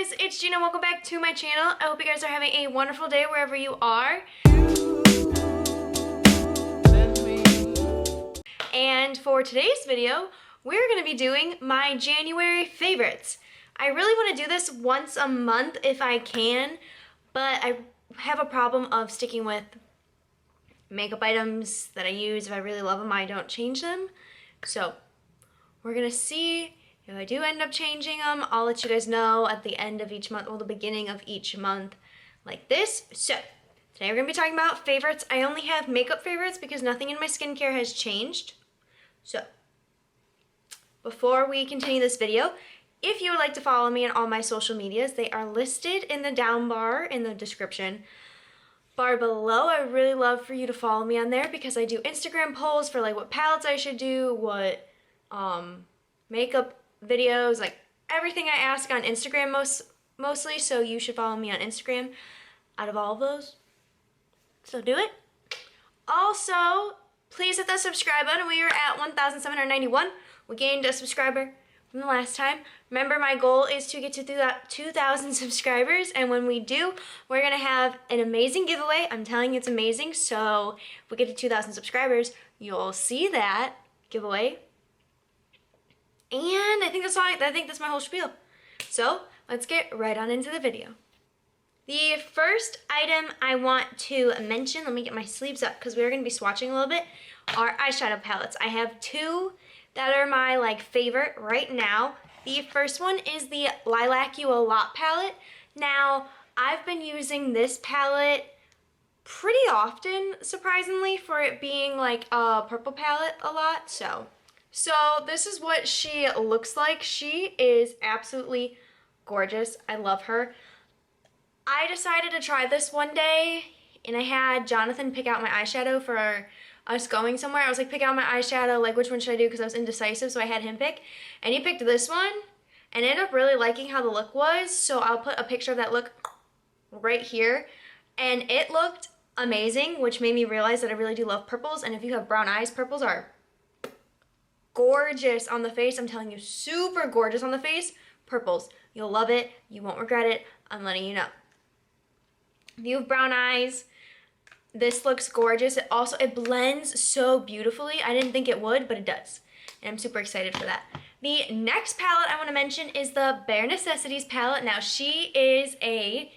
guys, it's Gina. Welcome back to my channel. I hope you guys are having a wonderful day wherever you are. And for today's video, we're going to be doing my January favorites. I really want to do this once a month if I can, but I have a problem of sticking with makeup items that I use. If I really love them, I don't change them. So we're going to see if I do end up changing them. I'll let you guys know at the end of each month, or the beginning of each month, like this. So today we're going to be talking about favorites. I only have makeup favorites because nothing in my skincare has changed. So before we continue this video, if you would like to follow me on all my social medias, they are listed in the down bar in the description bar below. I would really love for you to follow me on there because I do Instagram polls for like what palettes I should do, what makeup videos, like everything I ask on Instagram mostly, so you should follow me on Instagram out of all of those. So do it. Also, please hit that subscribe button. We are at 1,791. We gained a subscriber from the last time. Remember, my goal is to get to 2,000 subscribers, and when we do, we're gonna have an amazing giveaway. I'm telling you, it's amazing. So if we get to 2,000 subscribers, you'll see that giveaway. And I think that's all. I think that's my whole spiel. So let's get right on into the video. The first item I want to mention, let me get my sleeves up because we're going to be swatching a little bit, are eyeshadow palettes. I have two that are my favorite right now. The first one is the Lilac You a Lot palette. Now, I've been using this palette pretty often, surprisingly, for it being like a purple palette a lot, so this is what she looks like. She is absolutely gorgeous. I love her. I decided to try this one day, and I had Jonathan pick out my eyeshadow for us going somewhere. I was like, pick out my eyeshadow, like which one should I do, because I was indecisive, so I had him pick. And he picked this one, and I ended up really liking how the look was, so I'll put a picture of that look right here. And it looked amazing, which made me realize that I really do love purples, and if you have brown eyes, purples are gorgeous on the face. I'm telling you, super gorgeous on the face. Purples. You'll love it. You won't regret it. I'm letting you know. If you have brown eyes, this looks gorgeous. It blends so beautifully. I didn't think it would, but it does. And I'm super excited for that. The next palette I want to mention is the Bare Necessities palette. Now, she is a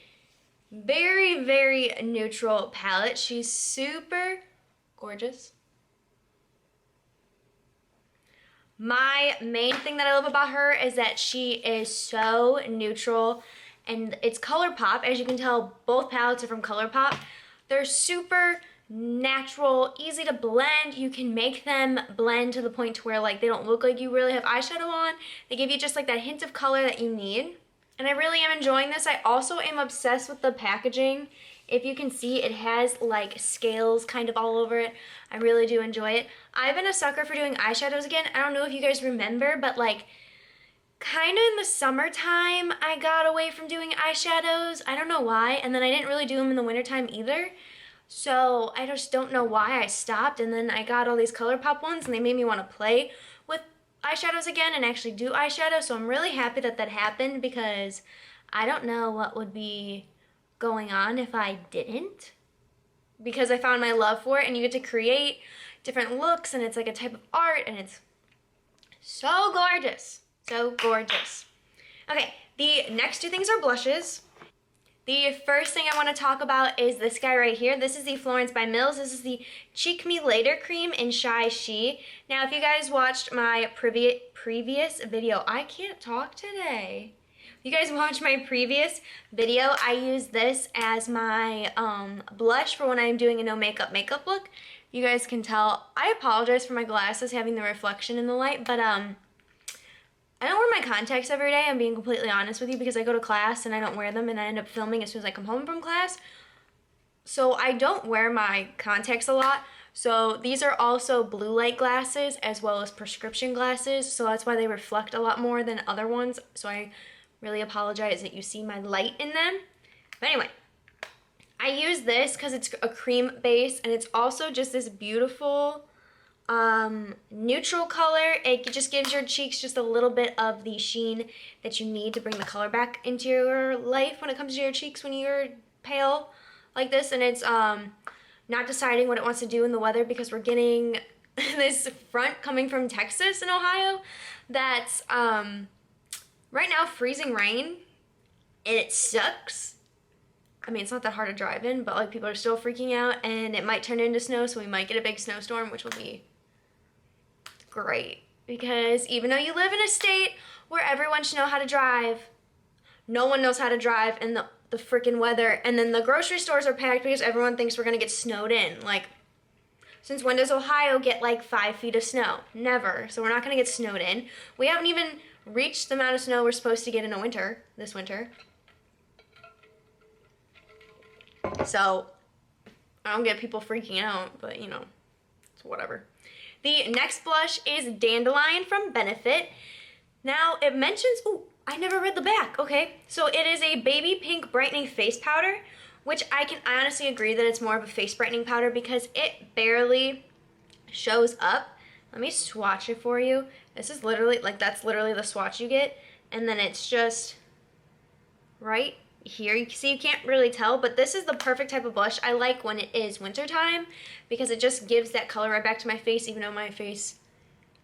very, very neutral palette. She's super gorgeous. My main thing that I love about her is that she is so neutral, and it's ColourPop. As you can tell, both palettes are from ColourPop. They're super natural, easy to blend. You can make them blend to the point to where they don't look like you really have eyeshadow on. They give you just that hint of color that you need. And I really am enjoying this. I also am obsessed with the packaging. If you can see, it has scales kind of all over it. I really do enjoy it. I've been a sucker for doing eyeshadows again. I don't know if you guys remember, but kind of in the summertime, I got away from doing eyeshadows. I don't know why. And then I didn't really do them in the wintertime either. So I just don't know why I stopped. And then I got all these ColourPop ones, and they made me want to play with eyeshadows again and actually do eyeshadow. So I'm really happy that that happened, because I don't know what would be going on if I didn't, because I found my love for it, and you get to create different looks, and it's like a type of art, and it's so gorgeous. So gorgeous. Okay, the next two things are blushes. The first thing I want to talk about is this guy right here. This is the Florence by Mills. This is the Cheek Me Later cream in Shy She. Now, if you guys watched my previous video, I can't talk today. If you guys watched my previous video, I use this as my blush for when I'm doing a no makeup look. You guys can tell, I apologize for my glasses having the reflection in the light, but I don't wear my contacts every day. I'm being completely honest with you, because I go to class and I don't wear them, and I end up filming as soon as I come home from class. So I don't wear my contacts a lot. So these are also blue light glasses as well as prescription glasses. So that's why they reflect a lot more than other ones. So I really apologize that you see my light in them. But anyway, I use this because it's a cream base, and it's also just this beautiful neutral color. It just gives your cheeks just a little bit of the sheen that you need to bring the color back into your life when it comes to your cheeks when you're pale like this. And it's not deciding what it wants to do in the weather because we're getting this front coming from Texas and Ohio that's right now freezing rain, and it sucks. I mean, it's not that hard to drive in, but like people are still freaking out, and it might turn into snow, so we might get a big snowstorm, which will be great. Because even though you live in a state where everyone should know how to drive, no one knows how to drive in the freaking weather, and then the grocery stores are packed because everyone thinks we're gonna get snowed in. Like, since when does Ohio get like 5 feet of snow? Never. So we're not gonna get snowed in. We haven't even reached the amount of snow we're supposed to get in a winter, this winter. So I don't get people freaking out, but you know, it's whatever. The next blush is Dandelion from Benefit. Now it mentions, ooh, I never read the back. Okay, so it is a baby pink brightening face powder, which I can honestly agree that it's more of a face brightening powder because it barely shows up. Let me swatch it for you. This is literally, like, that's literally the swatch you get, and then it's just right here. You can see, you can't really tell, but this is the perfect type of blush I like when it is wintertime because it just gives that color right back to my face, even though my face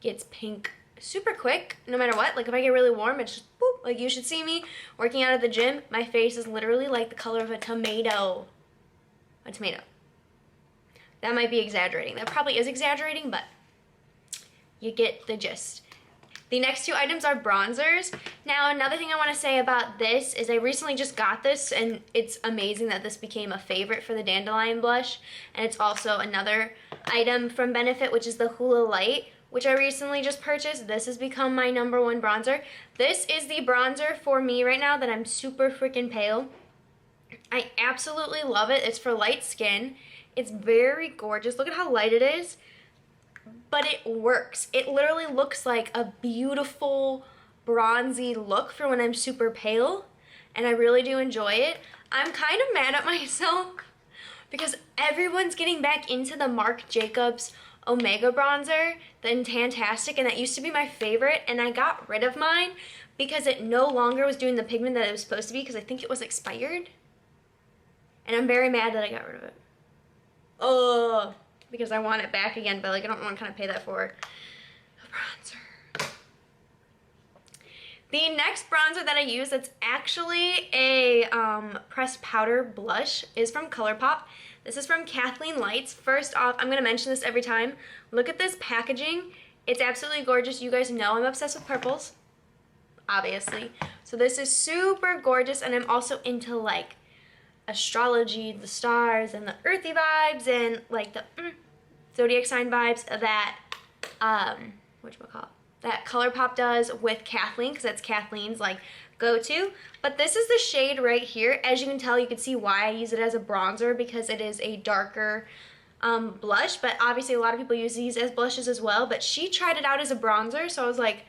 gets pink super quick no matter what. Like if I get really warm, it's just boop. Like you should see me working out at the gym. My face is literally like the color of a tomato. A tomato. That might be exaggerating. That probably is exaggerating, but you get the gist. The next two items are bronzers. Now, another thing I want to say about this is I recently just got this, and it's amazing that this became a favorite for the Dandelion blush. And it's also another item from Benefit, which is the Hula Light, which I recently just purchased. This has become my #1 bronzer. This is the bronzer for me right now that I'm super freaking pale. I absolutely love it. It's for light skin. It's very gorgeous. Look at how light it is. But it works. It literally looks like a beautiful bronzy look for when I'm super pale, and I really do enjoy it. I'm kind of mad at myself because everyone's getting back into the Marc Jacobs Omega bronzer, the Tantastic, and that used to be my favorite, and I got rid of mine because it no longer was doing the pigment that it was supposed to be because I think it was expired, and I'm very mad that I got rid of it. Oh, because I want it back again, but like I don't want to kind of pay that for a bronzer. The next bronzer that I use that's actually a pressed powder blush is from ColourPop. This is from Kathleen Lights. First off, I'm going to mention this every time. Look at this packaging. It's absolutely gorgeous. You guys know I'm obsessed with purples, obviously. So this is super gorgeous, and I'm also into like astrology, the stars, and the earthy vibes, and like the zodiac sign vibes that whatchamacallit, that ColourPop does with Kathleen, because that's Kathleen's like go-to. But this is the shade right here. As you can tell, you can see why I use it as a bronzer, because it is a darker blush, but obviously a lot of people use these as blushes as well. But she tried it out as a bronzer, so I was like,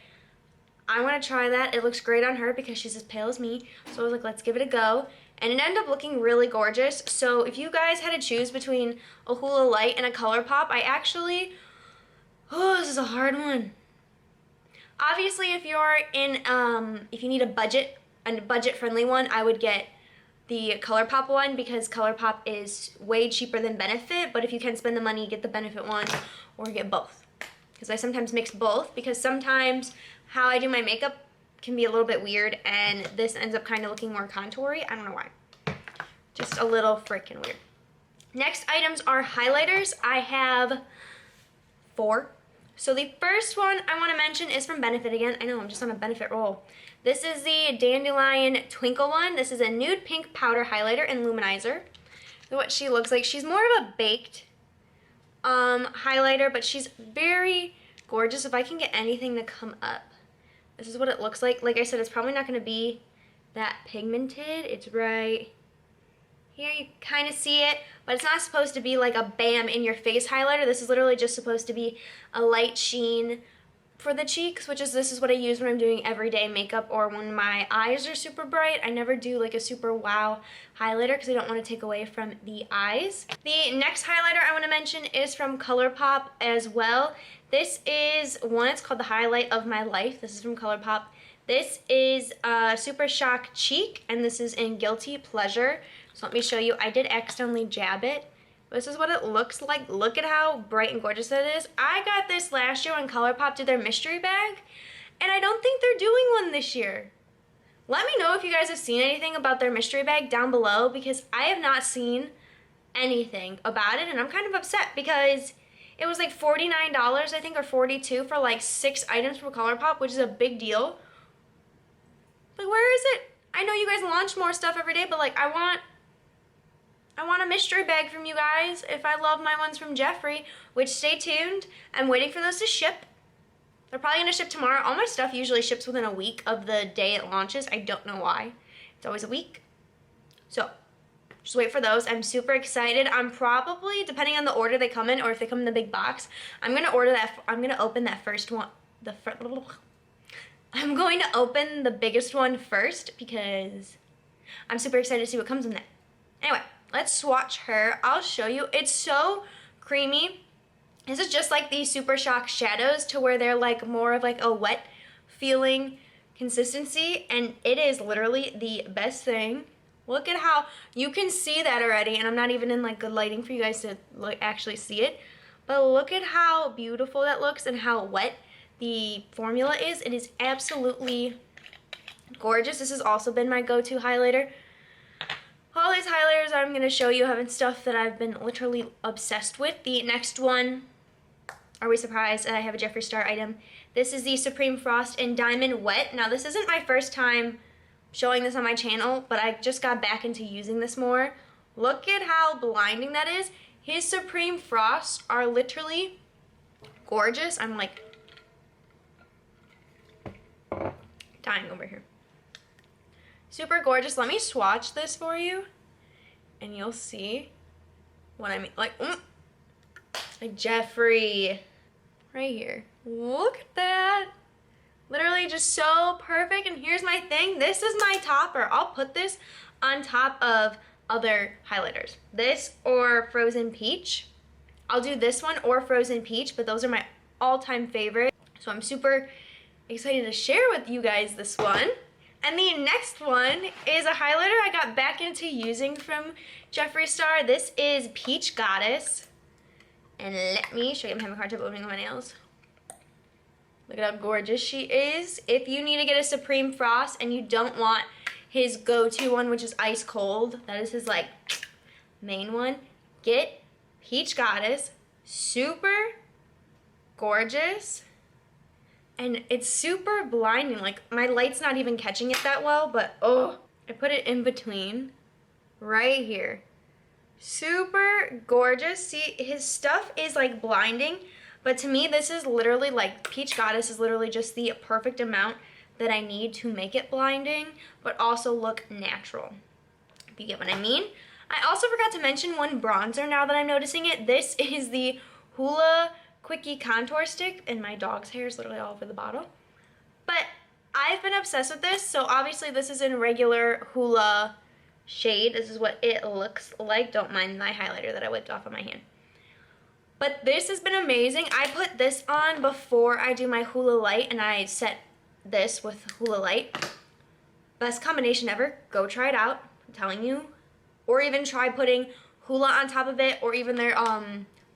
I want to try that. It looks great on her because she's as pale as me, so I was like, let's give it a go. And it ended up looking really gorgeous. So if you guys had to choose between a Hula Light and a ColourPop, I actually, oh, this is a hard one. Obviously, if you're in, if you need a budget-friendly one, I would get the ColourPop one because ColourPop is way cheaper than Benefit. But if you can spend the money, get the Benefit one or get both. Because I sometimes mix both, because sometimes how I do my makeup can be a little bit weird, and this ends up kind of looking more contoury. I don't know why. Just a little freaking weird. Next items are highlighters. I have 4. So the first one I want to mention is from Benefit again. I know, I'm just on a Benefit roll. This is the Dandelion Twinkle one. This is a nude pink powder highlighter and luminizer. What she looks like. She's more of a baked highlighter, but she's very gorgeous. If I can get anything to come up. This is what it looks like. Like I said, it's probably not going to be that pigmented. It's right here. You kind of see it, but it's not supposed to be like a bam in your face highlighter. This is literally just supposed to be a light sheen for the cheeks, which is this is what I use when I'm doing everyday makeup or when my eyes are super bright. I never do like a super wow highlighter because I don't want to take away from the eyes. The next highlighter I want to mention is from ColourPop as well. This is one, it's called the Highlight of My Life. This is from ColourPop. This is Super Shock Cheek, and this is in Guilty Pleasure. So let me show you. I did accidentally jab it. This is what it looks like. Look at how bright and gorgeous it is. I got this last year when ColourPop did their mystery bag, and I don't think they're doing one this year. Let me know if you guys have seen anything about their mystery bag down below, because I have not seen anything about it, and I'm kind of upset because it was like $49, I think, or $42 for like 6 items from ColourPop, which is a big deal. Like, where is it? I know you guys launch more stuff every day, but like, I want a mystery bag from you guys if I love my ones from Jeffree, which, stay tuned. I'm waiting for those to ship. They're probably gonna ship tomorrow. All my stuff usually ships within a week of the day it launches. I don't know why. It's always a week. So, just wait for those. I'm super excited. I'm probably, depending on the order they come in or if they come in the big box, I'm gonna open that first one. I'm going to open the biggest one first because I'm super excited to see what comes in there. Anyway, let's swatch her. I'll show you. It's so creamy. This is just like the Super Shock shadows, to where they're like more of like a wet feeling consistency, and it is literally the best thing. Look at how you can see that already, and I'm not even in like good lighting for you guys to like actually see it, but look at how beautiful that looks and how wet the formula is. It is absolutely gorgeous. This has also been my go-to highlighter. All these highlighters I'm going to show you have stuff that I've been literally obsessed with. The next one, are we surprised? I have a Jeffree Star item. This is the Supreme Frost in Diamond Wet. Now, this isn't my first time showing this on my channel, but I just got back into using this more. Look at how blinding that is. His Supreme Frost are literally gorgeous. I'm like dying over here. Super gorgeous. Let me swatch this for you and you'll see what I mean. Like Jeffree right here. Look at that. Literally just so perfect. And here's my thing. This is my topper. I'll put this on top of other highlighters. This or Frozen Peach. I'll do this one or Frozen Peach, but those are my all-time favorite. So I'm super excited to share with you guys this one. And the next one is a highlighter I got back into using from Jeffree Star. This is Peach Goddess. And let me show you. I'm having a hard time opening my nails. Look at how gorgeous she is. If you need to get a Supreme Frost and you don't want his go-to one, which is ice cold, that is his like main one, get Peach Goddess. Super gorgeous. And it's super blinding. Like, my light's not even catching it that well, but oh, I put it in between right here. Super gorgeous. See, his stuff is like blinding, but to me, this is literally like, Peach Goddess is literally just the perfect amount that I need to make it blinding, but also look natural, if you get what I mean. I also forgot to mention one bronzer now that I'm noticing it. This is the Hoola Quickie Contour Stick, and my dog's hair is literally all over the bottle. But I've been obsessed with this, so obviously this is in regular Hoola shade. This is what it looks like. Don't mind my highlighter that I whipped off on my hand. But this has been amazing. I put this on before I do my Hoola Light, and I set this with Hoola Light. Best combination ever. Go try it out. I'm telling you. Or even try putting Hoola on top of it, or even their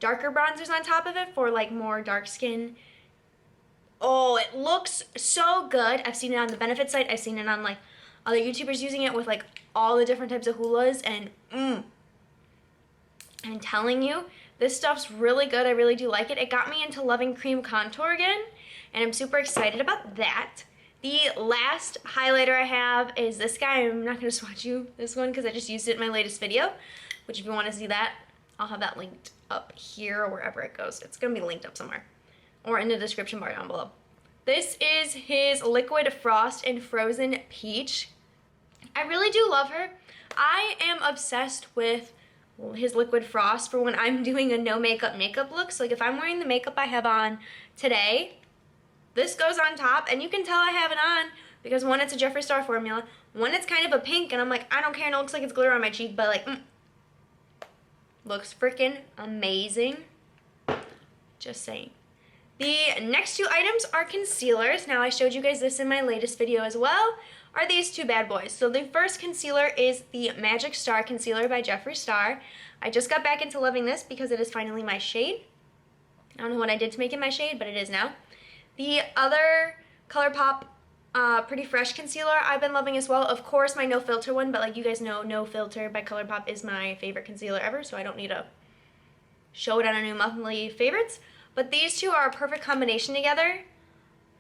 darker bronzers on top of it for like more dark skin. Oh, it looks so good. I've seen it on the Benefit site. I've seen it on like other YouTubers using it with like all the different types of Hoolas, and I'm telling you, this stuff's really good. I really do like it. It got me into loving cream contour again, and I'm super excited about that. The last highlighter I have is this guy. I'm not going to swatch you this one because I just used it in my latest video, which if you want to see that, I'll have that linked up here or wherever it goes. It's going to be linked up somewhere or in the description bar down below. This is his Liquid Frost in Frozen Peach. I really do love her. I am obsessed with his Liquid Frost for when I'm doing a no makeup look. So like if I'm wearing the makeup I have on today, This goes on top, and you can tell I have it on because one, it's a Jeffree Star formula. One, it's kind of a pink, and I'm like, I don't care, and it looks like it's glitter on my cheek, but like, looks freaking amazing. Just saying. The next two items are concealers. Now, I showed you guys this in my latest video as well, are these two bad boys. So the first concealer is the Magic Star Concealer by Jeffree Star. I just got back into loving this because it is finally my shade. I don't know what I did to make it my shade, but it is now. The other ColourPop Pretty Fresh concealer I've been loving as well. Of course, my No Filter one, but like you guys know, No Filter by ColourPop is my favorite concealer ever, so I don't need to show it on a new monthly favorites. But these two are a perfect combination together.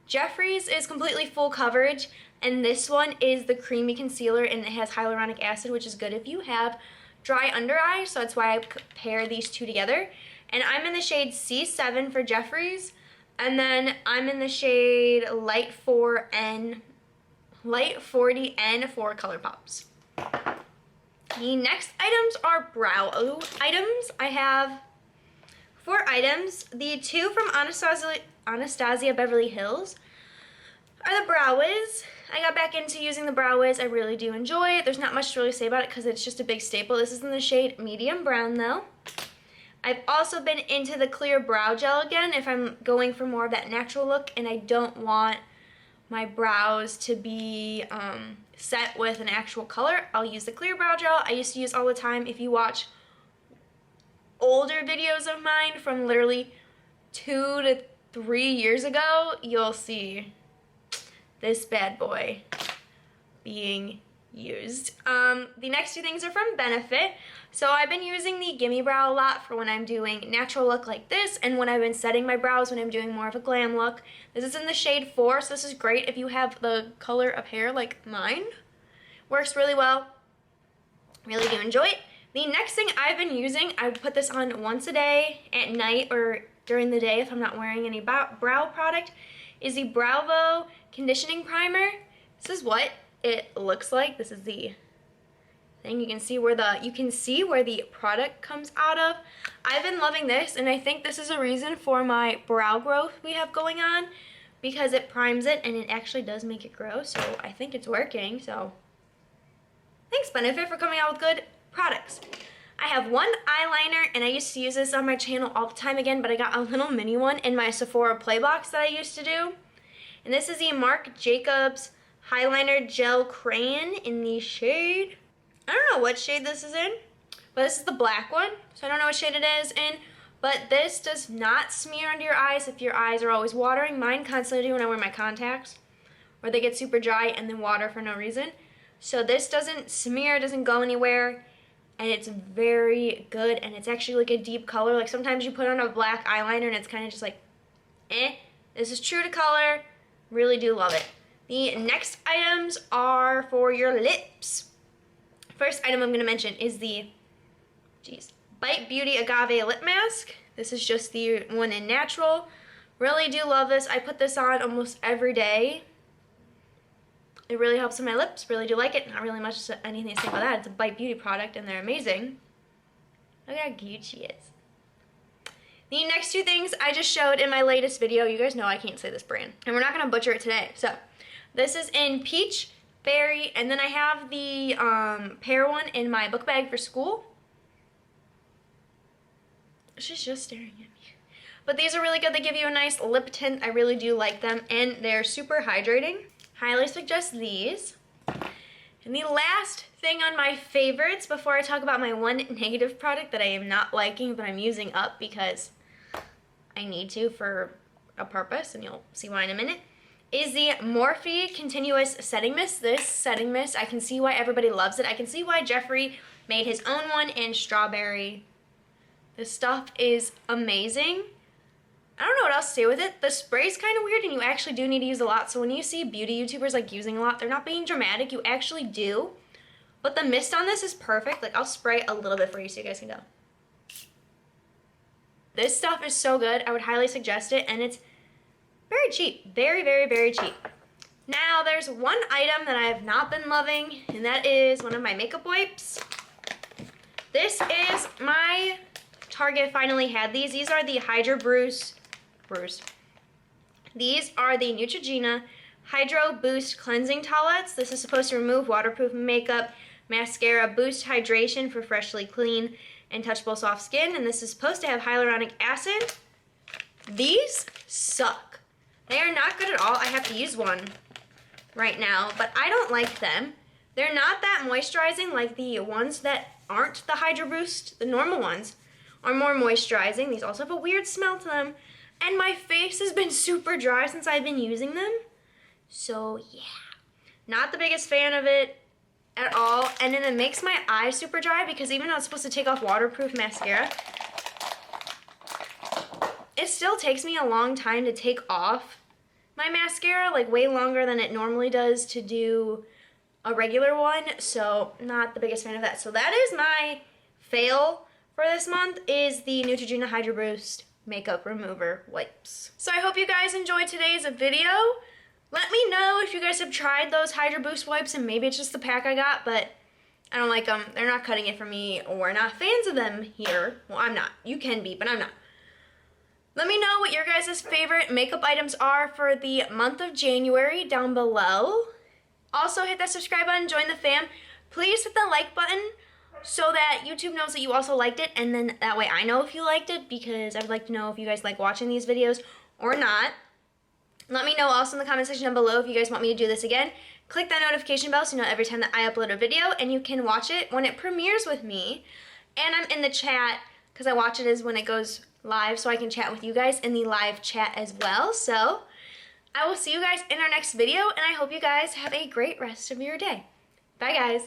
Jeffree's is completely full coverage, and this one is the creamy concealer, and it has hyaluronic acid, which is good if you have dry under eyes, so that's why I pair these two together. And I'm in the shade C7 for Jeffree's, and then I'm in the shade Light 40N for ColourPop's. The next items are brow items. I have 4 items. The two from Anastasia Beverly Hills are the Brow Wiz. I got back into using the Brow Wiz. I really do enjoy it. There's not much to really say about it because it's just a big staple. This is in the shade Medium Brown though. I've also been into the clear brow gel again if I'm going for more of that natural look and I don't want my brows to be set with an actual color. I'll use the clear brow gel I used to use all the time. If you watch older videos of mine from literally 2 to 3 years ago, you'll see this bad boy being used. The next two things are from Benefit. So I've been using the Gimme Brow a lot for when I'm doing natural look like this and when I've been setting my brows when I'm doing more of a glam look. This is in the shade 4, so this is great if you have the color of hair like mine. Works really well. Really do enjoy it. The next thing I've been using, I put this on once a day at night or during the day if I'm not wearing any brow product, is the Bravo Conditioning Primer. This is what it looks like. This is the thing. You can see where the product comes out of. I've been loving this, and I think this is a reason for my brow growth we have going on because it primes it and it actually does make it grow. So I think it's working. So thanks Benefit for coming out with good products. I have one eyeliner, and I used to use this on my channel all the time again, but I got a little mini one in my Sephora Play Box that I used to do. And this is the Marc Jacobs Highliner Gel Crayon in the shade, I don't know what shade this is in, but this is the black one, so I don't know what shade it is in, but this does not smear under your eyes if your eyes are always watering. Mine constantly do when I wear my contacts, or they get super dry and then water for no reason. So this doesn't smear, doesn't go anywhere, and it's very good, and it's actually like a deep color. Like sometimes you put on a black eyeliner and it's kind of just like, eh. This is true to color, really do love it. The next items are for your lips. First item I'm going to mention is the Bite Beauty Agave Lip Mask. This is just the one in natural. Really do love this. I put this on almost every day. It really helps with my lips. Really do like it. Not really much anything to say about that. It's a Bite Beauty product and they're amazing. Look how cute she is. The next two things I just showed in my latest video. You guys know I can't say this brand. And we're not going to butcher it today. So this is in Peach, Berry, and then I have the pear one in my book bag for school. She's just staring at me. But these are really good. They give you a nice lip tint. I really do like them, and they're super hydrating. Highly suggest these. And the last thing on my favorites before I talk about my one negative product that I am not liking but I'm using up because I need to for a purpose, and you'll see why in a minute, is the Morphe Continuous Setting Mist. This setting mist, I can see why everybody loves it. I can see why Jeffree made his own one in strawberry. This stuff is amazing. I don't know what else to say with it. The spray's kind of weird and you actually do need to use a lot. So when you see beauty YouTubers like using a lot, they're not being dramatic. You actually do. But the mist on this is perfect. Like I'll spray a little bit for you so you guys can tell. This stuff is so good. I would highly suggest it, and it's very cheap. Very, very, very cheap. Now there's one item that I have not been loving, and that is one of my makeup wipes. This is my Target finally had these. These are the Hydra Bruise These are the Neutrogena Hydro Boost Cleansing Towelettes. This is supposed to remove waterproof makeup, mascara, boost hydration for freshly clean and touchable soft skin, and this is supposed to have hyaluronic acid. These suck. They are not good at all. I have to use one right now, but I don't like them. They're not that moisturizing like the ones that aren't the Hydro Boost. The normal ones are more moisturizing. These also have a weird smell to them. And my face has been super dry since I've been using them. So yeah, not the biggest fan of it at all. And then it makes my eyes super dry because even though it's supposed to take off waterproof mascara, it still takes me a long time to take off my mascara, like way longer than it normally does to do a regular one. So not the biggest fan of that. So that is my fail for this month, is the Neutrogena Hydro Boost Makeup Remover Wipes. So I hope you guys enjoyed today's video. Let me know if you guys have tried those Hydro Boost wipes, and maybe it's just the pack I got, but I don't like them. They're not cutting it for me. We're not fans of them here. Well, I'm not. You can be, but I'm not. Let me know what your guys' favorite makeup items are for the month of January down below. Also, hit that subscribe button, join the fam. Please hit the like button so that YouTube knows that you also liked it, and then that way I know if you liked it, because I would like to know if you guys like watching these videos or not. Let me know also in the comment section down below if you guys want me to do this again. Click that notification bell so you know every time that I upload a video, and you can watch it when it premieres with me. And I'm in the chat because I watch it as when it goes live, so I can chat with you guys in the live chat as well. So I will see you guys in our next video, and I hope you guys have a great rest of your day. Bye, guys.